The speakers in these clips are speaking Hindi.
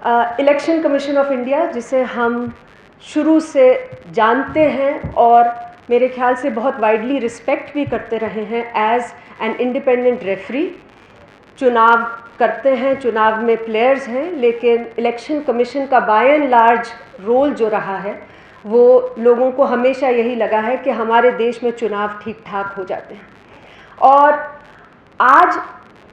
इलेक्शन कमीशन ऑफ इंडिया, जिसे हम शुरू से जानते हैं और मेरे ख्याल से बहुत वाइडली रिस्पेक्ट भी करते रहे हैं एज एन इंडिपेंडेंट रेफरी, चुनाव करते हैं, चुनाव में प्लेयर्स हैं, लेकिन इलेक्शन कमीशन का बाय एंड लार्ज रोल जो रहा है वो लोगों को हमेशा यही लगा है कि हमारे देश में चुनाव ठीक ठाक हो जाते हैं। और आज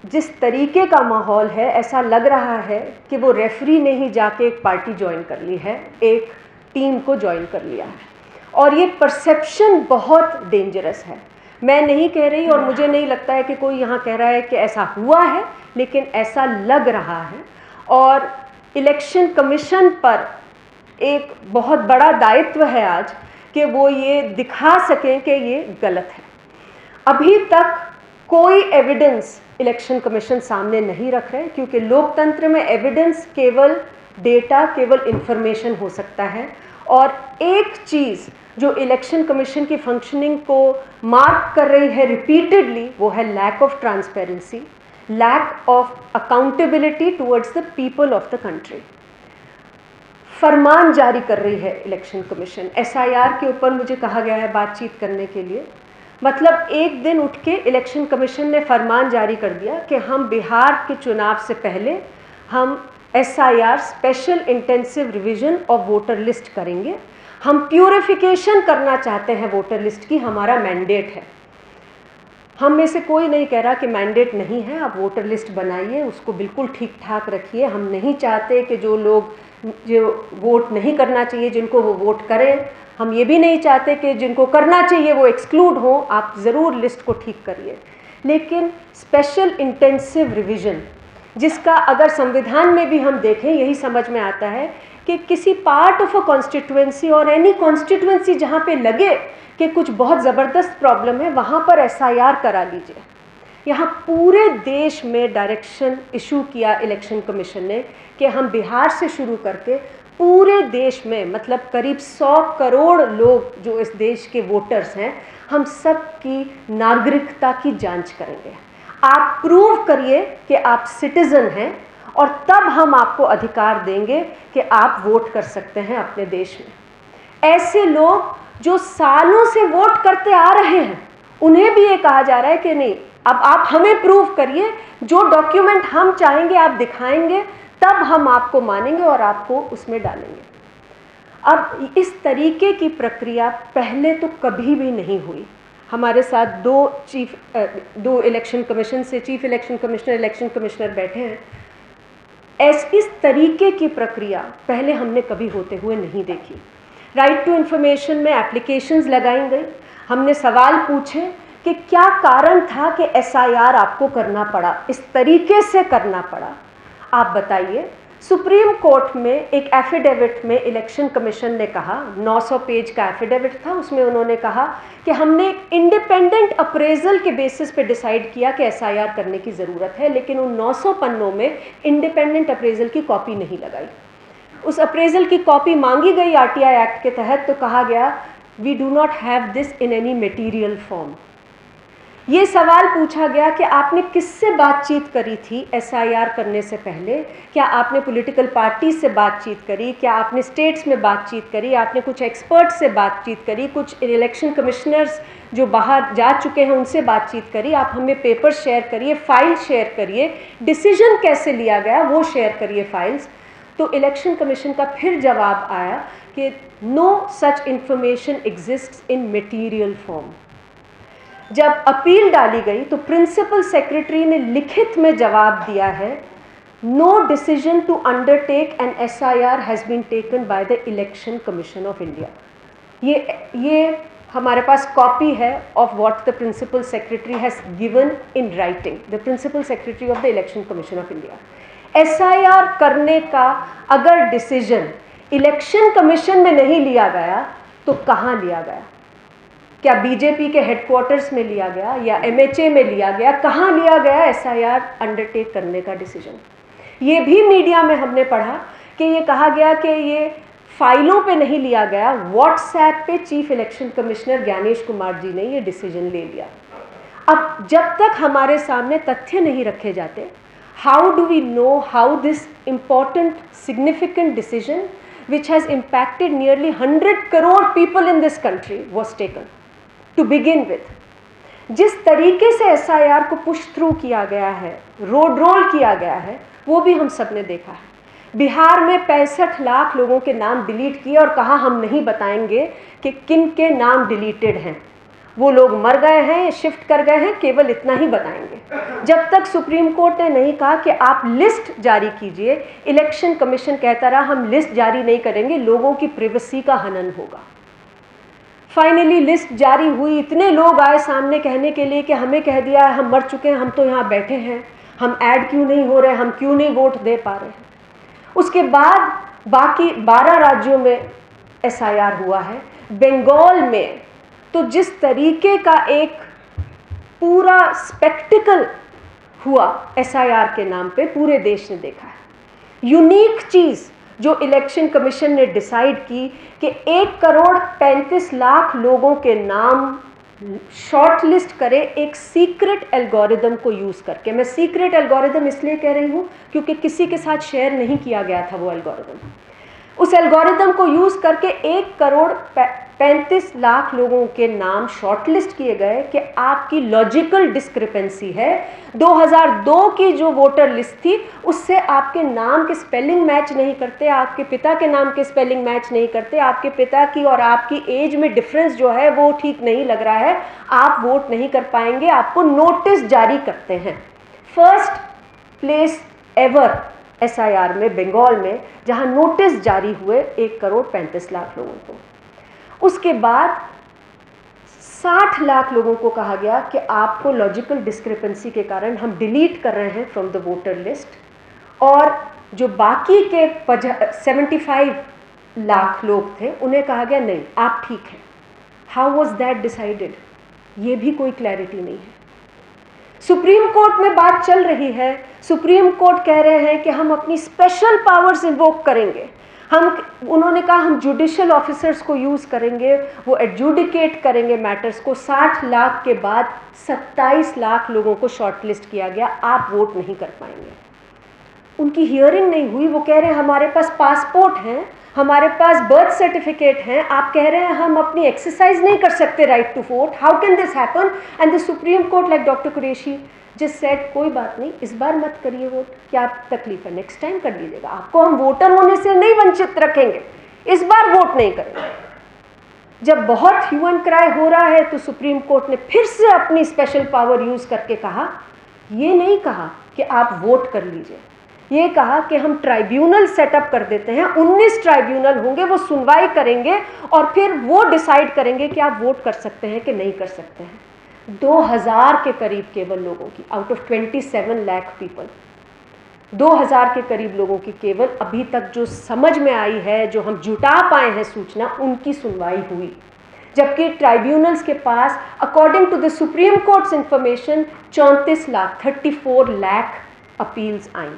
जिस तरीके का माहौल है, ऐसा लग रहा है कि वो रेफरी ने ही जाके एक पार्टी ज्वाइन कर ली है, एक टीम को ज्वाइन कर लिया है, और ये परसेप्शन बहुत डेंजरस है। मैं नहीं कह रही और मुझे नहीं लगता है कि कोई यहाँ कह रहा है कि ऐसा हुआ है, लेकिन ऐसा लग रहा है। और इलेक्शन कमीशन पर एक बहुत बड़ा दायित्व है आज कि वो ये दिखा सकें कि ये गलत है। अभी तक कोई एविडेंस इलेक्शन कमीशन सामने नहीं रख रहे, क्योंकि लोकतंत्र में एविडेंस केवल डेटा, केवल इंफॉर्मेशन हो सकता है। और एक चीज़ जो इलेक्शन कमीशन की फंक्शनिंग को मार्क कर रही है रिपीटेडली, वो है lack of transparency, lack of accountability towards the people of the country. फरमान जारी कर रही है इलेक्शन कमीशन। एसआईआर के ऊपर मुझे कहा गया है बातचीत करने के लिए, मतलब एक दिन उठ के इलेक्शन कमीशन ने फरमान जारी कर दिया कि हम बिहार के चुनाव से पहले हम SIR, special intensive revision of voter list करेंगे। हम प्यूरिफिकेशन करना चाहते हैं वोटर लिस्ट की, हमारा मैंडेट है। हम में से कोई नहीं कह रहा कि मैंडेट नहीं है, आप वोटर लिस्ट बनाइए, उसको बिल्कुल ठीक ठाक रखिए। हम नहीं चाहते कि जो लोग जो वोट नहीं करना चाहिए जिनको, वो वोट करें। हम ये भी नहीं चाहते कि जिनको करना चाहिए वो एक्सक्लूड हो। आप ज़रूर लिस्ट को ठीक करिए, लेकिन स्पेशल इंटेंसिव रिवीजन, जिसका अगर संविधान में भी हम देखें यही समझ में आता है कि किसी पार्ट ऑफ अ कॉन्स्टिट्यूएंसी और एनी कॉन्स्टिट्यूएंसी जहाँ पे लगे कि कुछ बहुत ज़बरदस्त प्रॉब्लम है, वहाँ पर एसआईआर करा लीजिए। यहाँ पूरे देश में डायरेक्शन इशू किया इलेक्शन कमीशन ने कि हम बिहार से शुरू करके पूरे देश में, मतलब करीब 100 करोड़ लोग जो इस देश के वोटर्स हैं, हम सब की नागरिकता की जांच करेंगे। आप प्रूव करिए कि आप सिटीज़न हैं और तब हम आपको अधिकार देंगे कि आप वोट कर सकते हैं अपने देश में। ऐसे लोग जो सालों से वोट करते आ रहे हैं, उन्हें भी ये कहा जा रहा है कि नहीं, अब आप हमें प्रूव करिए, जो डॉक्यूमेंट हम चाहेंगे आप दिखाएंगे, तब हम आपको मानेंगे और आपको उसमें डालेंगे। अब इस तरीके की प्रक्रिया पहले तो कभी भी नहीं हुई। हमारे साथ दो इलेक्शन कमीशन से chief election commissioner, election commissioner बैठे हैं। इस तरीके की प्रक्रिया पहले हमने कभी होते हुए नहीं देखी। राइट टू इन्फॉर्मेशन में एप्लीकेशंस लगाई गई, हमने सवाल पूछे कि क्या कारण था कि एसआईआर आपको करना पड़ा, इस तरीके से करना पड़ा, आप बताइए। सुप्रीम कोर्ट में एक एफिडेविट में इलेक्शन कमीशन ने कहा, 900 पेज का एफिडेविट था, उसमें उन्होंने कहा कि हमने इंडिपेंडेंट अप्रेजल के बेसिस पे डिसाइड किया कि एसआईआर करने की ज़रूरत है, लेकिन उन 900 पन्नों में इंडिपेंडेंट अप्रेजल की कॉपी नहीं लगाई। उस अप्रेजल की कॉपी मांगी गई आरटीआई एक्ट के तहत, तो कहा गया we do not have this in any material form. ये सवाल पूछा गया कि आपने किससे बातचीत करी थी एसआईआर करने से पहले? क्या आपने पॉलिटिकल पार्टी से बातचीत करी? क्या आपने स्टेट्स में बातचीत करी? आपने कुछ एक्सपर्ट से बातचीत करी? कुछ इलेक्शन कमिश्नर्स जो बाहर जा चुके हैं उनसे बातचीत करी? आप हमें पेपर शेयर करिए, फाइल शेयर करिए, डिसीजन कैसे लिया गया वो शेयर करिए, फाइल्स। तो इलेक्शन कमीशन का फिर जवाब आया कि नो सच इंफॉर्मेशन एग्जिस्ट्स इन मटेरियल फॉर्म। जब अपील डाली गई तो प्रिंसिपल सेक्रेटरी ने लिखित में जवाब दिया है, no decision to undertake an SIR has been taken by the Election Commission of India. ये हमारे पास कॉपी है of what the principal secretary has given in writing, the principal secretary of the Election Commission of India. SIR करने का अगर डिसीजन इलेक्शन कमीशन में नहीं लिया गया तो कहाँ लिया गया? क्या बीजेपी के हेडक्वार्टर्स में लिया गया या एमएचए में लिया गया? कहाँ लिया गया एसआईआर अंडरटेक करने का डिसीजन? ये भी मीडिया में हमने पढ़ा कि ये कहा गया कि ये फाइलों पे नहीं लिया गया, व्हाट्सएप पे chief election commissioner Gyanesh Kumar ji ने ये डिसीजन ले लिया। अब जब तक हमारे सामने तथ्य नहीं रखे जाते, how do we know how this important, significant decision, which has impacted nearly 100 crore people in this country, was taken to begin with? जिस तरीके से SIR को पुश थ्रू किया गया है, रोड रोल किया गया है, वो भी हम सब ने देखा है। बिहार में 65 लाख लोगों के नाम डिलीट किए और कहा हम नहीं बताएंगे कि किन के नाम डिलीटेड हैं, वो लोग मर गए हैं, शिफ्ट कर गए हैं, केवल इतना ही बताएंगे। जब तक सुप्रीम कोर्ट ने नहीं कहा कि आप लिस्ट जारी कीजिए, इलेक्शन कमीशन कहता रहा हम लिस्ट जारी नहीं करेंगे, लोगों की प्रिवेसी का हनन होगा। फाइनली लिस्ट जारी हुई, इतने लोग आए सामने कहने के लिए कि हमें कह दिया है हम मर चुके हैं, हम तो यहाँ बैठे हैं, हम ऐड क्यों नहीं हो रहे, हम क्यों नहीं वोट दे पा रहे हैं। उसके बाद बाकी 12 राज्यों में SIR हुआ है। बंगाल में तो जिस तरीके का एक पूरा स्पेक्टिकल हुआ SIR के नाम पे, पूरे देश ने देखा है। यूनिक चीज़ जो इलेक्शन कमीशन ने डिसाइड की कि 1,35,00,000 लोगों के नाम शॉर्ट लिस्ट करे एक सीक्रेट एल्गोरिदम को यूज़ करके। मैं सीक्रेट एल्गोरिदम इसलिए कह रही हूँ क्योंकि किसी के साथ शेयर नहीं किया गया था वो एल्गोरिदम। उस एल्गोरिदम को यूज़ करके 1,35,00,000 लोगों के नाम शॉर्टलिस्ट किए गए कि आपकी लॉजिकल डिस्क्रिपेंसी है। 2002 की जो वोटर लिस्ट थी उससे आपके नाम के स्पेलिंग मैच नहीं करते, आपके पिता के नाम के स्पेलिंग मैच नहीं करते, आपके पिता की और आपकी एज में डिफरेंस जो है वो ठीक नहीं लग रहा है, आप वोट नहीं कर पाएंगे, आपको नोटिस जारी करते हैं। फर्स्ट प्लेस एवर SIR में बंगाल में जहां नोटिस जारी हुए 1,35,00,000 लोगों को। उसके बाद 60 लाख लोगों को कहा गया कि आपको लॉजिकल डिस्क्रिपेंसी के कारण हम डिलीट कर रहे हैं फ्रॉम द वोटर लिस्ट, और जो बाकी के 75 लाख लोग थे उन्हें कहा गया नहीं आप ठीक हैं। हाउ वॉज दैट डिसाइडेड, ये भी कोई क्लैरिटी नहीं है। सुप्रीम कोर्ट में बात चल रही है, सुप्रीम कोर्ट कह रहे हैं कि हम अपनी स्पेशल पावर्स इन्वोक करेंगे, उन्होंने कहा हम जुडिशियल ऑफिसर्स को यूज़ करेंगे, वो एडजुडिकेट करेंगे मैटर्स को। 60 लाख के बाद 27 लाख लोगों को शॉर्टलिस्ट किया गया, आप वोट नहीं कर पाएंगे। उनकी हियरिंग नहीं हुई, वो कह रहे हैं हमारे पास पासपोर्ट हैं, हमारे पास बर्थ सर्टिफिकेट हैं, आप कह रहे हैं हम अपनी एक्सरसाइज नहीं कर सकते right to vote, how can this happen? And the Supreme Court like doctor Qureshi just said कोई बात नहीं, इस बार मत करिए वोट, क्या तकलीफ है, नेक्स्ट टाइम कर लीजिएगा, आपको हम वोटर होने से नहीं वंचित रखेंगे, इस बार वोट नहीं करेंगे। जब बहुत ह्यू एंड क्राई हो रहा है तो सुप्रीम कोर्ट ने फिर से अपनी स्पेशल पावर यूज करके कहा, ये नहीं कहा कि आप वोट कर लीजिए, ये कहा कि हम ट्राइब्यूनल सेटअप कर देते हैं, 19 ट्राइब्यूनल होंगे, वो सुनवाई करेंगे और फिर वो डिसाइड करेंगे कि आप वोट कर सकते हैं कि नहीं कर सकते हैं। 2000 के करीब केवल लोगों की, आउट ऑफ 27 लाख पीपल, 2000 के करीब लोगों की केवल अभी तक जो समझ में आई है, जो हम जुटा पाए हैं सूचना, उनकी सुनवाई हुई। जबकि ट्राइब्यूनल्स के पास according to the supreme court's information 34 lakh appeals आई।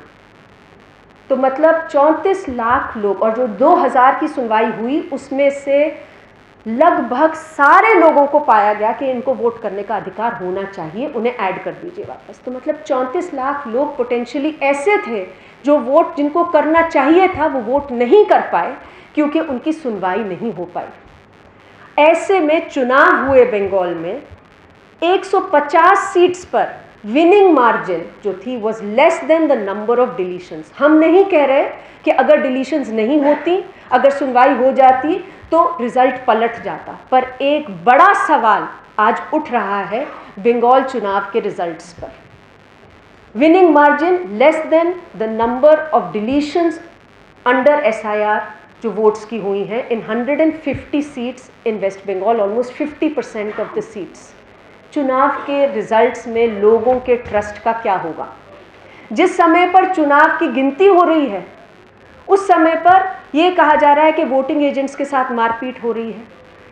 तो मतलब 34 लाख लोग, और जो 2000 की सुनवाई हुई उसमें से लगभग सारे लोगों को पाया गया कि इनको वोट करने का अधिकार होना चाहिए, उन्हें ऐड कर दीजिए वापस। तो मतलब 34 लाख लोग पोटेंशियली ऐसे थे जो वोट जिनको करना चाहिए था वो वोट नहीं कर पाए क्योंकि उनकी सुनवाई नहीं हो पाई। ऐसे में चुनाव हुए बंगाल में 150 सीट्स पर विनिंग मार्जिन जो थी was less than the number of deletions. हम नहीं कह रहे कि अगर डिलीशंस नहीं होती, अगर सुनवाई हो जाती तो रिजल्ट पलट जाता, पर एक बड़ा सवाल आज उठ रहा है बंगाल चुनाव के रिजल्ट्स पर। Winning margin less than the number of deletions under SIR जो वोट्स की हुई हैं in 150 seats in West Bengal, almost 50% of the seats. चुनाव के रिजल्ट्स में लोगों के ट्रस्ट का क्या होगा? जिस समय पर चुनाव की गिनती हो रही है उस समय पर यह कहा जा रहा है कि वोटिंग एजेंट्स के साथ मारपीट हो रही है,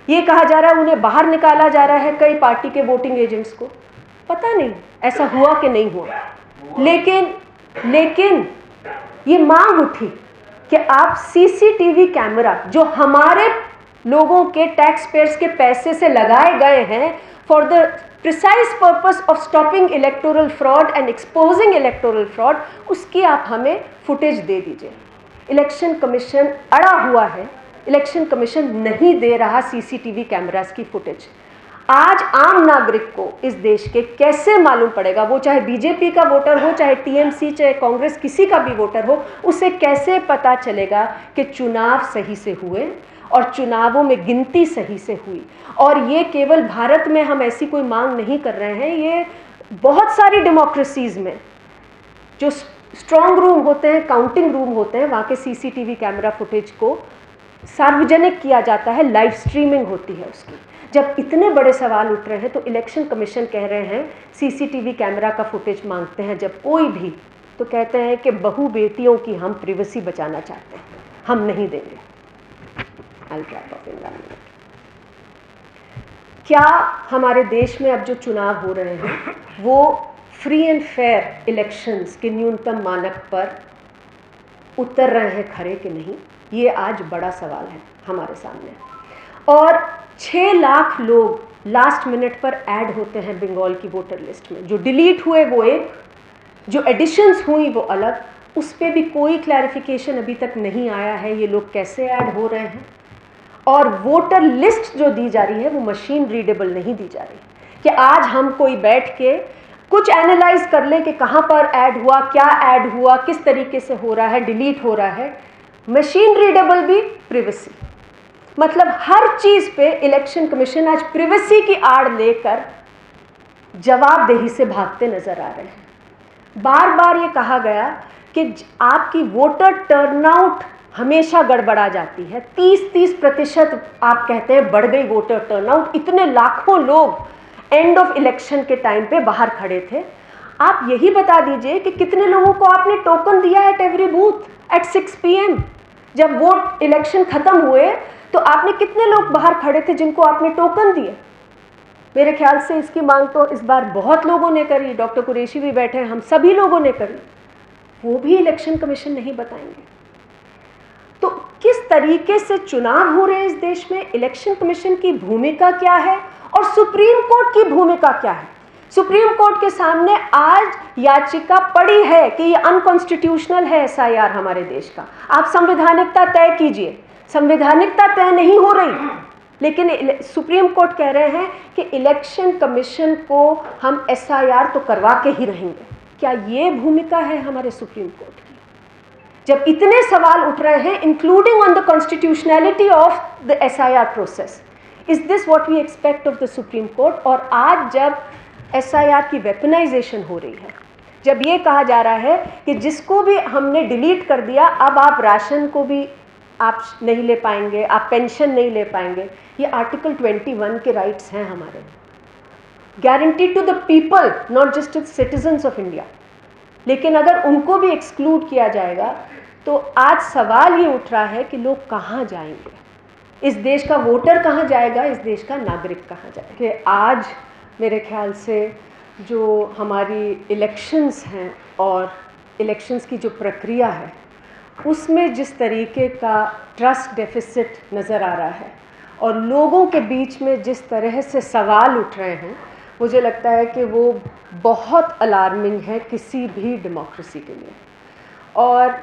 ये कहा जा रहा है उन्हें बाहर निकाला जा रहा है कई पार्टी के वोटिंग एजेंट्स को। पता नहीं ऐसा हुआ कि नहीं हुआ, लेकिन ये मांग उठी कि आप CCTV कैमरा जो हमारे लोगों के टैक्स पेयर्स के पैसे से लगाए गए हैं for the precise purpose of stopping electoral fraud and exposing electoral fraud, उसकी आप हमें फुटेज दे दीजिए। इलेक्शन कमीशन अड़ा हुआ है, इलेक्शन कमीशन नहीं दे रहा सीसीटीवी कैमरास की फुटेज। आज आम नागरिक को इस देश के कैसे मालूम पड़ेगा, वो चाहे बीजेपी का वोटर हो, चाहे टीएमसी, चाहे कांग्रेस, किसी का भी वोटर हो, उसे कैसे पता चलेगा कि चुनाव सही से हुए और चुनावों में गिनती सही से हुई। और ये केवल भारत में हम ऐसी कोई मांग नहीं कर रहे हैं, ये बहुत सारी डेमोक्रेसीज में जो स्ट्रॉन्ग रूम होते हैं, काउंटिंग रूम होते हैं, वहाँ के सीसीटीवी कैमरा फुटेज को सार्वजनिक किया जाता है, लाइव स्ट्रीमिंग होती है उसकी। जब इतने बड़े सवाल उठ रहे हैं तो इलेक्शन कमीशन कह रहे हैं सीसीटीवी कैमरा का फुटेज मांगते हैं जब कोई भी, तो कहते हैं कि बहू बेटियों की हम प्रिवेसी बचाना चाहते हैं, हम नहीं देंगे। क्या हमारे देश में अब जो चुनाव हो रहे हैं वो फ्री एंड फेयर इलेक्शंस के न्यूनतम मानक पर उतर रहे हैं खरे कि नहीं, ये आज बड़ा सवाल है हमारे सामने। और 6 लाख लोग लास्ट मिनट पर ऐड होते हैं बंगाल की वोटर लिस्ट में, जो डिलीट हुए वो एक, जो एडिशंस हुई वो अलग, उस पर भी कोई क्लैरिफिकेशन अभी तक नहीं आया है ये लोग कैसे ऐड हो रहे हैं। और वोटर लिस्ट जो दी जा रही है वो मशीन रीडेबल नहीं दी जा रही कि आज हम कोई बैठ के कुछ एनालाइज कर ले कि कहाँ पर ऐड हुआ, क्या ऐड हुआ, किस तरीके से हो रहा है, डिलीट हो रहा है। मशीन रीडेबल भी, प्रिवेसी, मतलब हर चीज़ पे इलेक्शन कमीशन आज प्रिवेसी की आड़ लेकर जवाबदेही से भागते नजर आ रहे हैं। बार बार ये कहा गया कि आपकी वोटर टर्नआउट हमेशा गड़बड़ा जाती है, 30% आप कहते हैं बढ़ गई वोटर टर्नआउट। इतने लाखों लोग एंड ऑफ इलेक्शन के टाइम पे बाहर खड़े थे। आप यही बता दीजिए कि कितने लोगों को आपने टोकन दिया at every booth at 6 PM। जब वोट इलेक्शन खत्म हुए तो आपने कितने लोग बाहर खड़े थे जिनको आपने टोकन दिए। मेरे ख्याल से इसकी मांग तो इस बार बहुत लोगों ने करी, डॉक्टर कुरैशी भी बैठे हैं, हम सभी लोगों ने करी, वो भी इलेक्शन कमीशन नहीं बताएंगे। तो किस तरीके से चुनाव हो रहे हैं इस देश में, इलेक्शन कमीशन की भूमिका क्या है और सुप्रीम कोर्ट की भूमिका क्या है। सुप्रीम कोर्ट के सामने आज याचिका पड़ी है कि ये अनकॉन्स्टिट्यूशनल है SIR हमारे देश का। आप संवैधानिकता तय कीजिए, संवैधानिकता तय नहीं हो रही, लेकिन सुप्रीम कोर्ट कह रहे हैं कि इलेक्शन कमीशन को हम SIR तो करवा के ही रहेंगे। क्या ये भूमिका है हमारे सुप्रीम कोर्ट की? जब इतने सवाल उठ रहे हैं including on the constitutionality of the SIR process, is this what we expect of the Supreme Court? और आज जब SIR की वेपनाइजेशन हो रही है, जब ये कहा जा रहा है कि जिसको भी हमने डिलीट कर दिया अब आप राशन को भी आप नहीं ले पाएंगे, आप पेंशन नहीं ले पाएंगे, ये आर्टिकल 21 के राइट्स हैं हमारे, guaranteed to the people not just to citizens of India. लेकिन अगर उनको भी एक्सक्लूड किया जाएगा तो आज सवाल ये उठ रहा है कि लोग कहाँ जाएंगे, इस देश का वोटर कहाँ जाएगा, इस देश का नागरिक कहाँ जाएगा। कि आज मेरे ख्याल से जो हमारी इलेक्शंस हैं और इलेक्शंस की जो प्रक्रिया है उसमें जिस तरीके का ट्रस्ट डेफिसिट नज़र आ रहा है और लोगों के बीच में जिस तरह से सवाल उठ रहे हैं, मुझे लगता है कि वो बहुत अलार्मिंग है किसी भी डेमोक्रेसी के लिए। और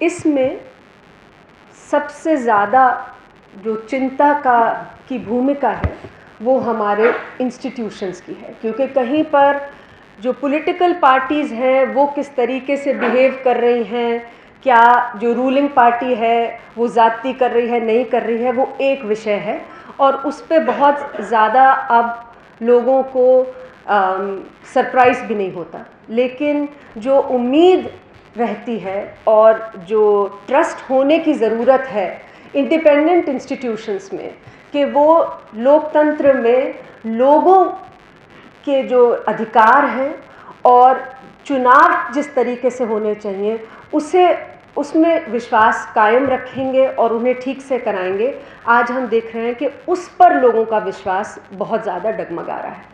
इसमें सबसे ज़्यादा जो चिंता की भूमिका है वो हमारे इंस्टीट्यूशंस की है, क्योंकि कहीं पर जो पॉलिटिकल पार्टीज़ हैं वो किस तरीके से बिहेव कर रही हैं, क्या जो रूलिंग पार्टी है वो ज़्यादती कर रही है नहीं कर रही है, वो एक विषय है और उस पर बहुत ज़्यादा अब लोगों को सरप्राइज़ भी नहीं होता। लेकिन जो उम्मीद रहती है और जो ट्रस्ट होने की ज़रूरत है इंडिपेंडेंट इंस्टीट्यूशंस में, कि वो लोकतंत्र में लोगों के जो अधिकार हैं और चुनाव जिस तरीके से होने चाहिए उसमें विश्वास कायम रखेंगे और उन्हें ठीक से कराएंगे। आज हम देख रहे हैं कि उस पर लोगों का विश्वास बहुत ज़्यादा डगमगा रहा है।